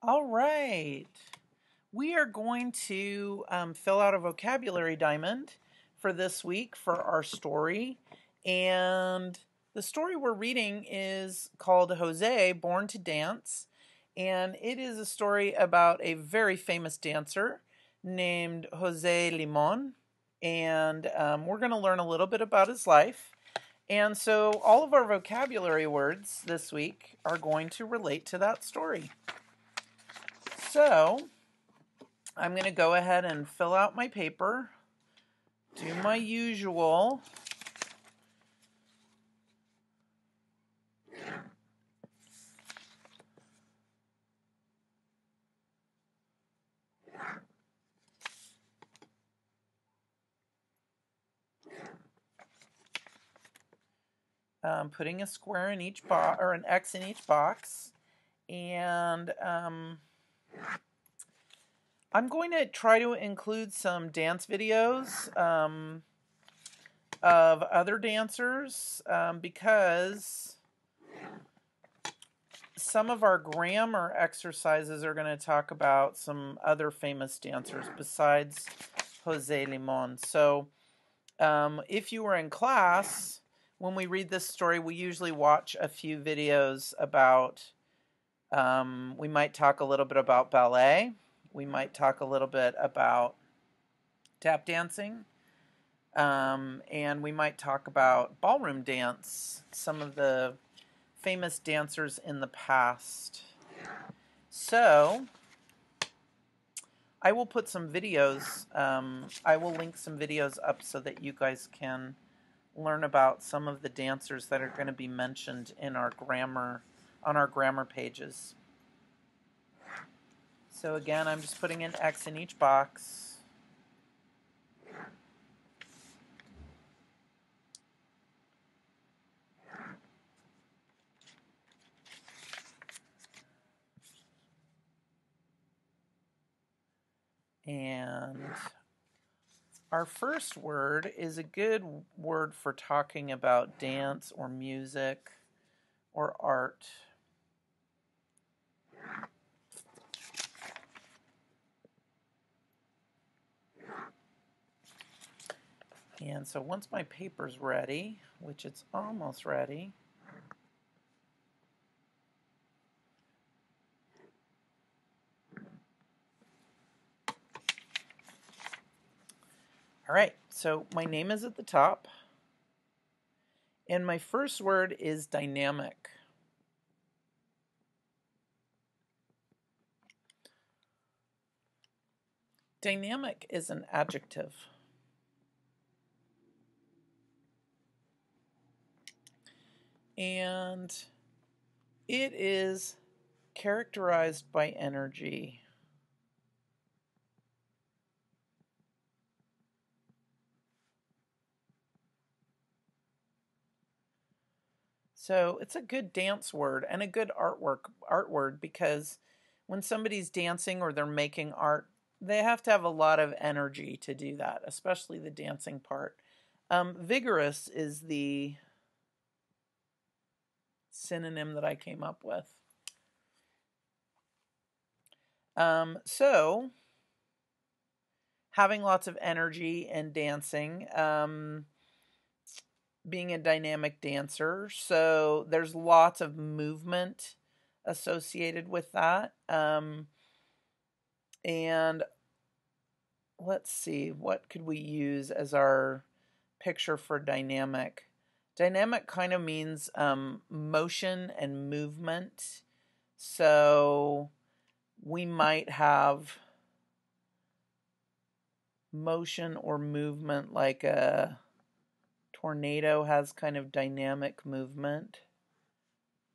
All right. We are going to fill out a vocabulary diamond for this week for our story. And the story we're reading is called Jose, Born to Dance. And it is a story about a very famous dancer named Jose Limon. And we're going to learn a little bit about his life. And so all of our vocabulary words this week are going to relate to that story. So I'm going to go ahead and fill out my paper, do my usual. Putting a square in each box, or an X in each box. And I'm going to try to include some dance videos of other dancers because some of our grammar exercises are going to talk about some other famous dancers besides Jose Limon. So if you were in class, when we read this story, we usually watch a few videos about, we might talk a little bit about ballet. We might talk a little bit about tap dancing. And we might talk about ballroom dance, some of the famous dancers in the past. So I will put some videos, I will link some videos up so that you guys can learn about some of the dancers that are going to be mentioned in our grammar, on our grammar pages. So again, I'm just putting an X in each box. And our first word is a good word for talking about dance or music or art. And so once my paper's ready, which it's almost ready, all right, so my name is at the top. And my first word is dynamic. Dynamic is an adjective. And it is characterized by energy. So it's a good dance word and a good art word because when somebody's dancing or they're making art, they have to have a lot of energy to do that, especially the dancing part. Vigorous is the synonym that I came up with. So having lots of energy and dancing, being a dynamic dancer. So there's lots of movement associated with that. And let's see, what could we use as our picture for dynamic? Dynamic kind of means motion and movement. So we might have motion or movement like a tornado has kind of dynamic movement,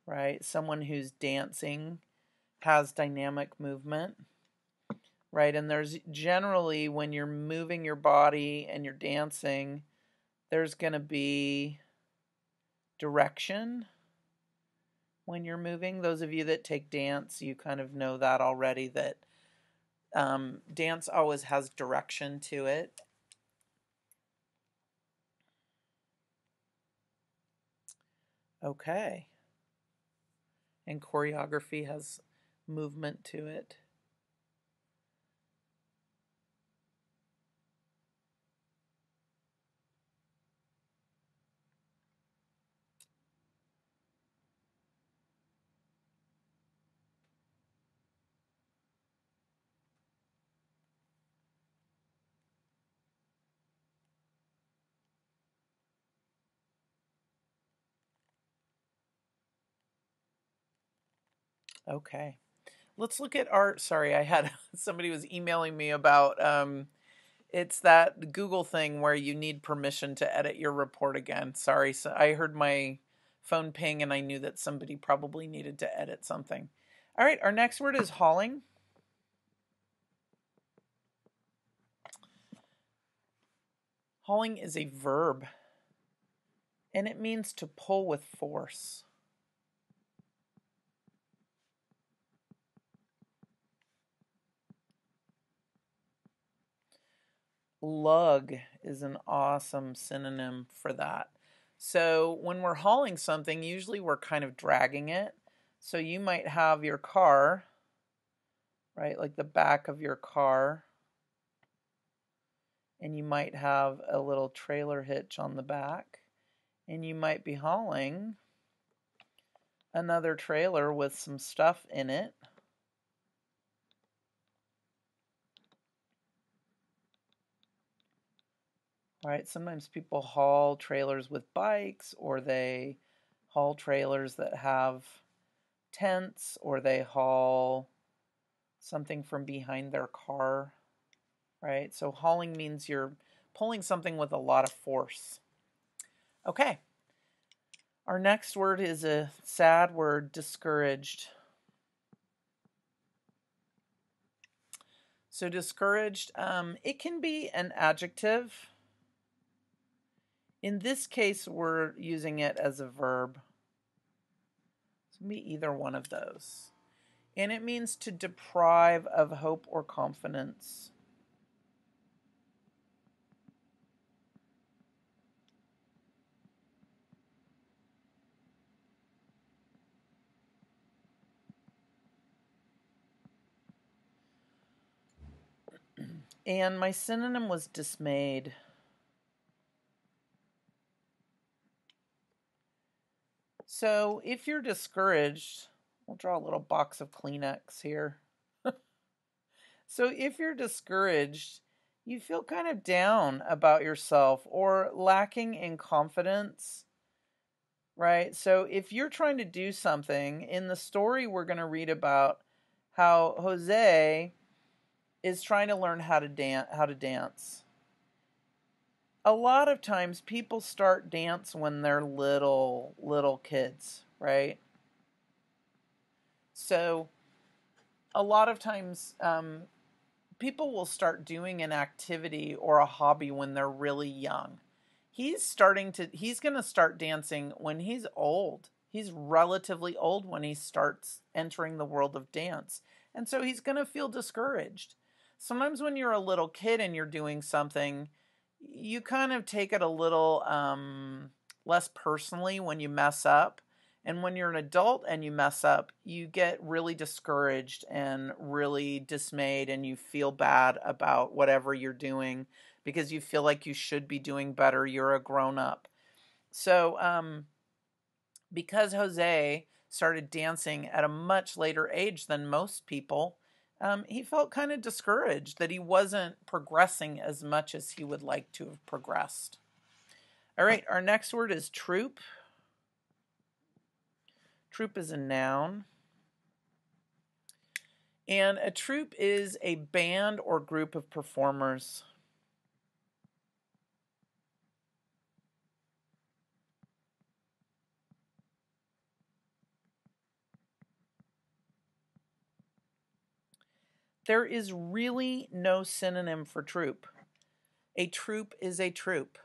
right? Someone who's dancing has dynamic movement, right? And there's generally, when you're moving your body and you're dancing, there's going to be direction when you're moving. Those of you that take dance, you kind of know that already, that dance always has direction to it. Okay. And choreography has movement to it. Okay. Let's look at our, sorry, I had somebody was emailing me about it's that Google thing where you need permission to edit your report again. Sorry, so I heard my phone ping and I knew that somebody probably needed to edit something. All right, our next word is hauling. Hauling is a verb, and it means to pull with force. Lug is an awesome synonym for that. So when we're hauling something, usually we're kind of dragging it. So you might have your car, right, like the back of your car, and you might have a little trailer hitch on the back, and you might be hauling another trailer with some stuff in it. Right, sometimes people haul trailers with bikes, or they haul trailers that have tents, or they haul something from behind their car, right? So hauling means you're pulling something with a lot of force. Okay. Our next word is a sad word, discouraged. So discouraged, it can be an adjective. In this case, we're using it as a verb. It can be either one of those. And it means to deprive of hope or confidence. And my synonym was dismayed. So if you're discouraged, we'll draw a little box of Kleenex here. So if you're discouraged, you feel kind of down about yourself or lacking in confidence, right? So if you're trying to do something, in the story we're going to read about how Jose is trying to learn how to dance. A lot of times people start dance when they're little kids, right? So a lot of times people will start doing an activity or a hobby when they're really young. He's going to start dancing when he's old. He's relatively old when he starts entering the world of dance. And so he's going to feel discouraged. Sometimes when you're a little kid and you're doing something, you kind of take it a little less personally when you mess up. And when you're an adult and you mess up, you get really discouraged and really dismayed, and you feel bad about whatever you're doing because you feel like you should be doing better. You're a grown up. So because Jose started dancing at a much later age than most people, he felt kind of discouraged that he wasn't progressing as much as he would like to have progressed. All right, our next word is troupe. Troupe is a noun. And a troupe is a band or group of performers. There is really no synonym for troupe. A troupe is a troupe.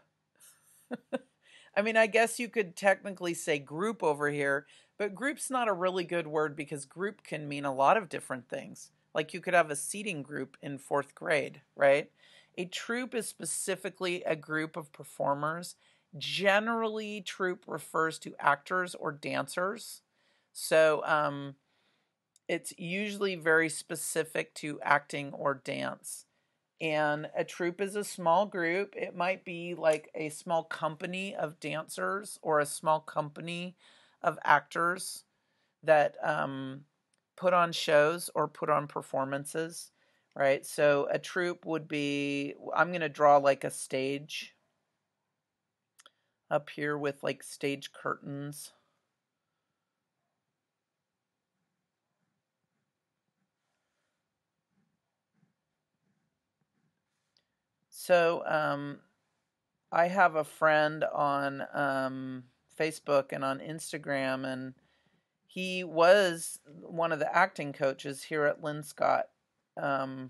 I mean, I guess you could technically say group over here, but group's not a really good word because group can mean a lot of different things. Like you could have a seating group in 4th grade, right? A troupe is specifically a group of performers. Generally, troupe refers to actors or dancers. So It's usually very specific to acting or dance. And a troupe is a small group. It might be like a small company of dancers or a small company of actors that put on shows or put on performances, right? So a troupe would be, I'm going to draw like a stage up here with like stage curtains. So I have a friend on Facebook and on Instagram, and he was one of the acting coaches here at Lynn Scott. And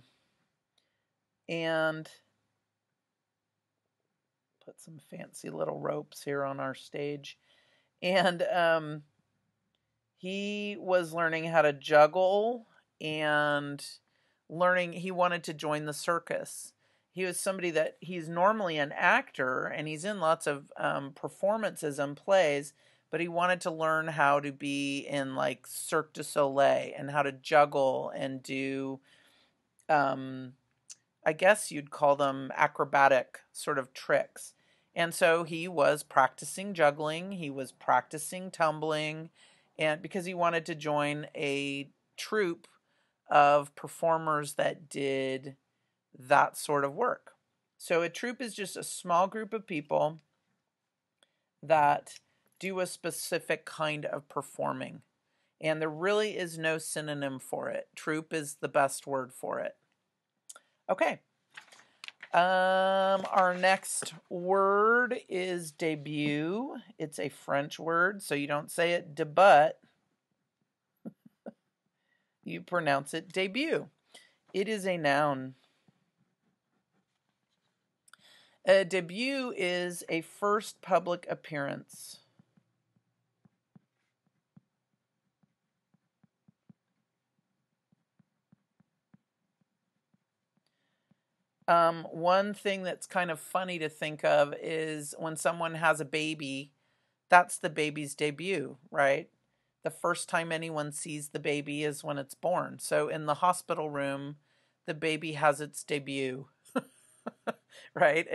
put some fancy little ropes here on our stage. And he was learning how to juggle and he wanted to join the circus. He was somebody that he's normally an actor and he's in lots of performances and plays, but he wanted to learn how to be in like Cirque du Soleil and how to juggle and do, I guess you'd call them acrobatic sort of tricks. And so he was practicing juggling, he was practicing tumbling, and because he wanted to join a troupe of performers that did that sort of work. So a troupe is just a small group of people that do a specific kind of performing. And there really is no synonym for it. Troupe is the best word for it. Okay. Our next word is debut. It's a French word, so you don't say it debut. You pronounce it debut. It is a noun. A debut is a first public appearance. One thing that's kind of funny to think of is when someone has a baby, that's the baby's debut, right? The first time anyone sees the baby is when it's born. So in the hospital room, the baby has its debut, right?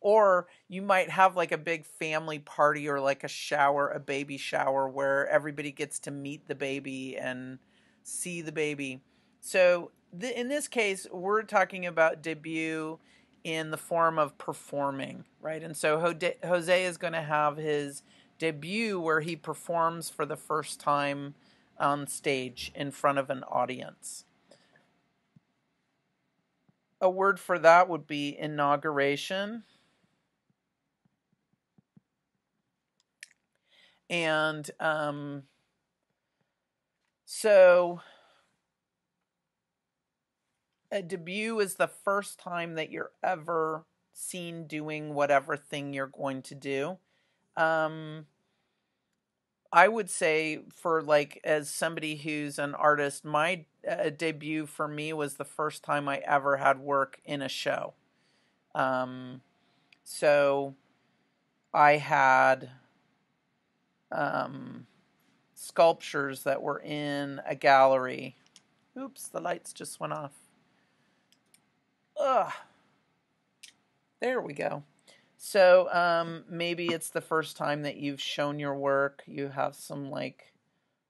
Or you might have like a big family party or like a baby shower where everybody gets to meet the baby and see the baby. So in this case, we're talking about debut in the form of performing, right? And so Jose is going to have his debut where he performs for the first time on stage in front of an audience. A word for that would be inauguration. And so a debut is the first time that you're ever seen doing whatever thing you're going to do. I would say for like as somebody who's an artist, my debut for me was the first time I ever had work in a show. So I had sculptures that were in a gallery. Oops, the lights just went off. Ugh. There we go. So maybe it's the first time that you've shown your work. You have some like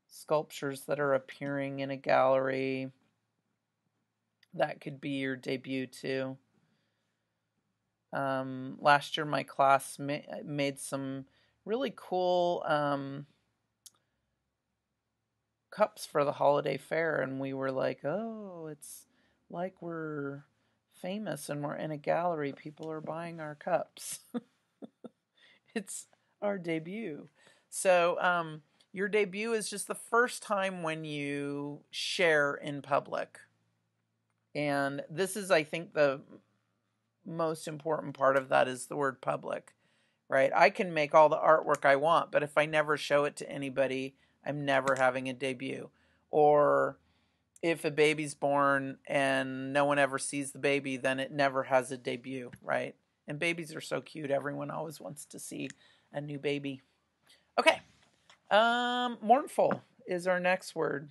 sculptures that are appearing in a gallery. That could be your debut too. Last year my class made some really cool cups for the holiday fair, and we were like, oh, it's like we're famous and we're in a gallery. People are buying our cups. It's our debut. So your debut is just the first time when you share in public. And this is, I think, the most important part of that is the word public, right? I can make all the artwork I want, but if I never show it to anybody, I'm never having a debut. Or if a baby's born and no one ever sees the baby, then it never has a debut, right? And babies are so cute. Everyone always wants to see a new baby. Okay. Mournful is our next word.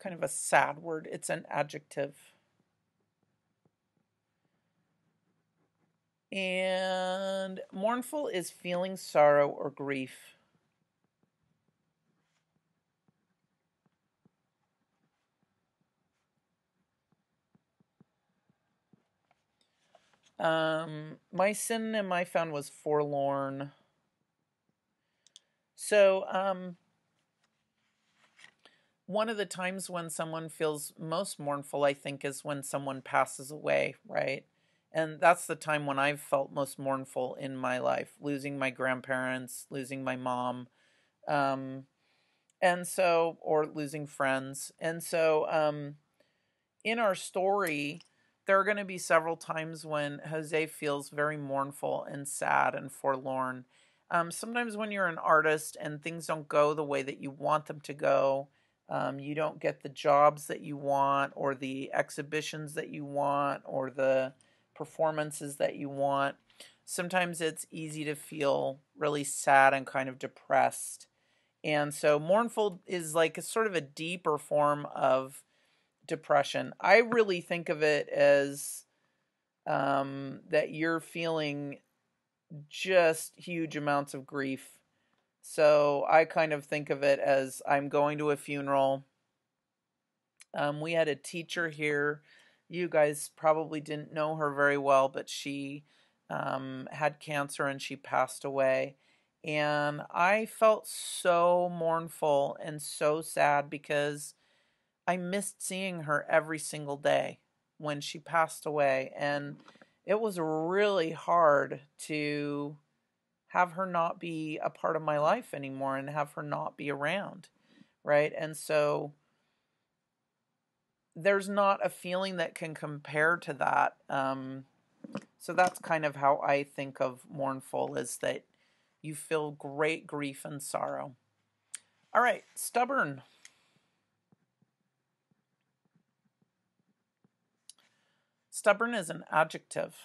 kind of a sad word. It's an adjective. And mournful is feeling sorrow or grief. My synonym I found was forlorn. So, one of the times when someone feels most mournful, I think, is when someone passes away, right? And that's the time when I've felt most mournful in my life, losing my grandparents, losing my mom, um, and so, or losing friends. And so, in our story, there are going to be several times when Jose feels very mournful and sad and forlorn. Sometimes when you're an artist and things don't go the way that you want them to go, you don't get the jobs that you want, or the exhibitions that you want, or the performances that you want. Sometimes it's easy to feel really sad and kind of depressed. And so mournful is like a sort of a deeper form of depression. I really think of it as that you're feeling just huge amounts of grief. So I kind of think of it as I'm going to a funeral. We had a teacher here. You guys probably didn't know her very well, but she had cancer and she passed away. And I felt so mournful and so sad because I missed seeing her every single day when she passed away. And it was really hard to have her not be a part of my life anymore and have her not be around, right? And so there's not a feeling that can compare to that. So that's kind of how I think of mournful, is that you feel great grief and sorrow. All right, stubborn. Stubborn is an adjective.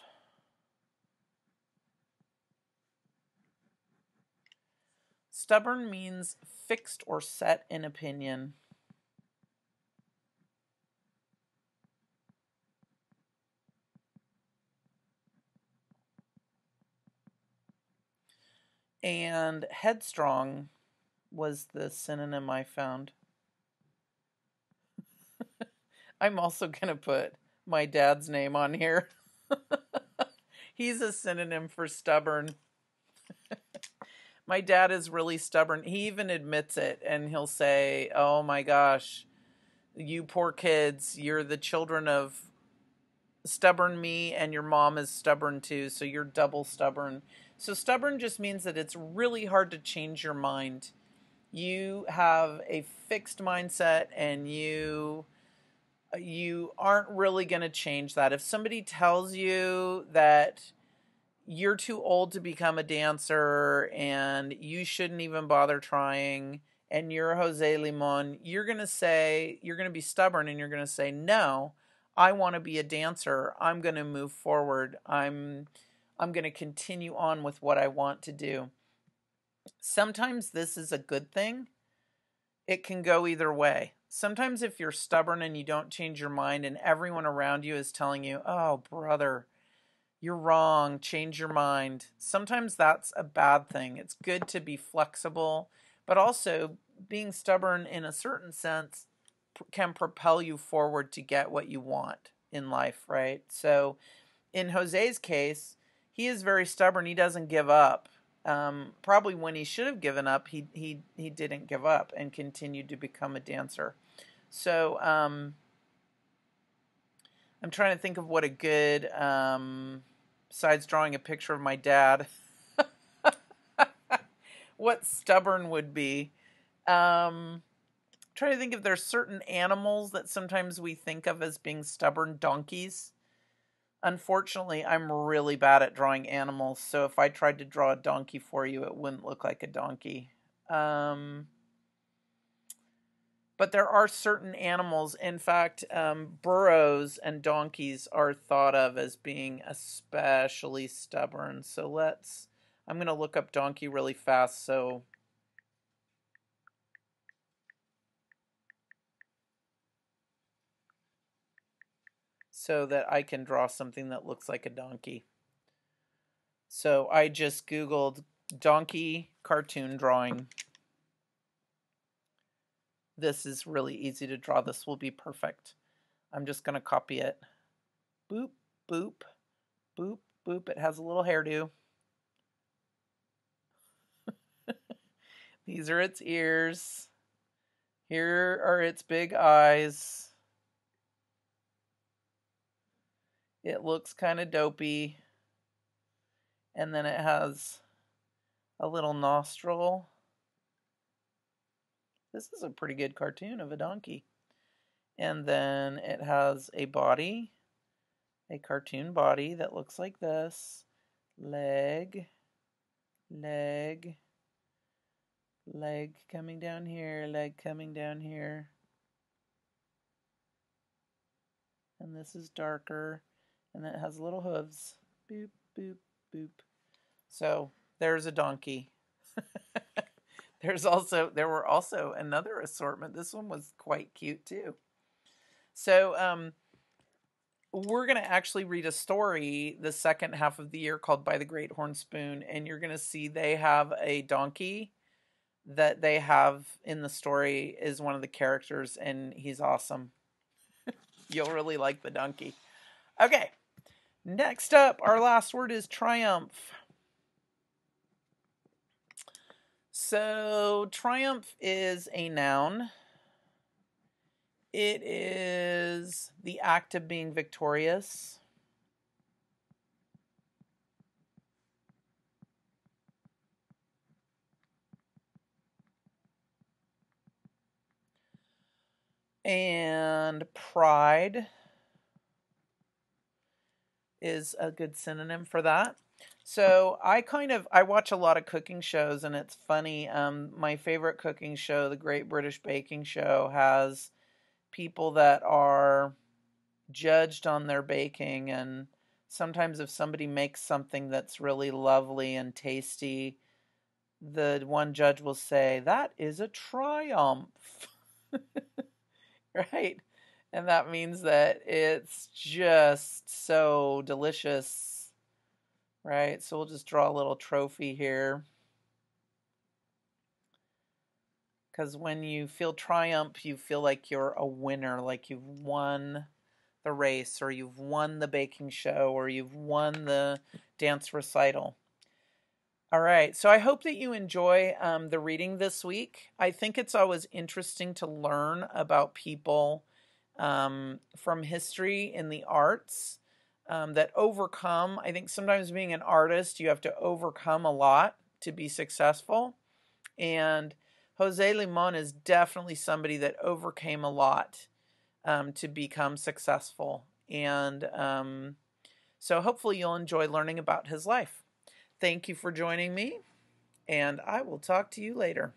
Stubborn means fixed or set in opinion. And headstrong was the synonym I found. I'm also going to put my dad's name on here. He's a synonym for stubborn. My dad is really stubborn. He even admits it, and he'll say, "Oh my gosh, you poor kids, you're the children of stubborn me, and your mom is stubborn too, so you're double stubborn." So stubborn just means that it's really hard to change your mind. You have a fixed mindset, and you aren't really going to change that. If somebody tells you that you're too old to become a dancer and you shouldn't even bother trying, and you're Jose Limon, you're going to be stubborn, and you're going to say, no, I want to be a dancer. I'm going to move forward. I'm going to continue on with what I want to do. Sometimes this is a good thing. It can go either way. Sometimes if you're stubborn and you don't change your mind and everyone around you is telling you, oh, brother, you're wrong, change your mind. Sometimes that's a bad thing. It's good to be flexible, but also being stubborn in a certain sense can propel you forward to get what you want in life, right? So in Jose's case, he is very stubborn. He doesn't give up. Probably when he should have given up, he didn't give up and continued to become a dancer. So I'm trying to think of what a good, besides drawing a picture of my dad, what stubborn would be. Trying to think if there's certain animals that sometimes we think of as being stubborn. Donkeys. Unfortunately, I'm really bad at drawing animals, so if I tried to draw a donkey for you, it wouldn't look like a donkey. But there are certain animals, in fact, burros and donkeys are thought of as being especially stubborn. So I'm going to look up donkey really fast, . so that I can draw something that looks like a donkey. So I just Googled donkey cartoon drawing. This is really easy to draw. This will be perfect. I'm just going to copy it. Boop, boop, boop, boop. It has a little hairdo. These are its ears. Here are its big eyes. It looks kind of dopey. And then it has a little nostril. This is a pretty good cartoon of a donkey. And then it has a body, a cartoon body that looks like this. Leg, leg, leg coming down here, leg coming down here. And this is darker. And then it has little hooves. Boop, boop, boop. So there's a donkey. There were also another assortment. This one was quite cute too. So we're going to actually read a story the second half of the year called By the Great Horn Spoon, and you're going to see they have a donkey that they have in the story is one of the characters, and he's awesome. You'll really like the donkey. Okay, next up, our last word is triumph. So triumph is a noun. It is the act of being victorious. And pride is a good synonym for that. So I watch a lot of cooking shows, and it's funny. My favorite cooking show, the Great British Baking Show, has people that are judged on their baking, and sometimes if somebody makes something that's really lovely and tasty, the one judge will say, "That is a triumph." Right? And that means that it's just so delicious, right? So we'll just draw a little trophy here. Because when you feel triumph, you feel like you're a winner, like you've won the race, or you've won the baking show, or you've won the dance recital. All right, so I hope that you enjoy the reading this week. I think it's always interesting to learn about people from history in the arts that overcome. I think sometimes being an artist, you have to overcome a lot to be successful. And Jose Limon is definitely somebody that overcame a lot to become successful. And so hopefully you'll enjoy learning about his life. Thank you for joining me, and I will talk to you later.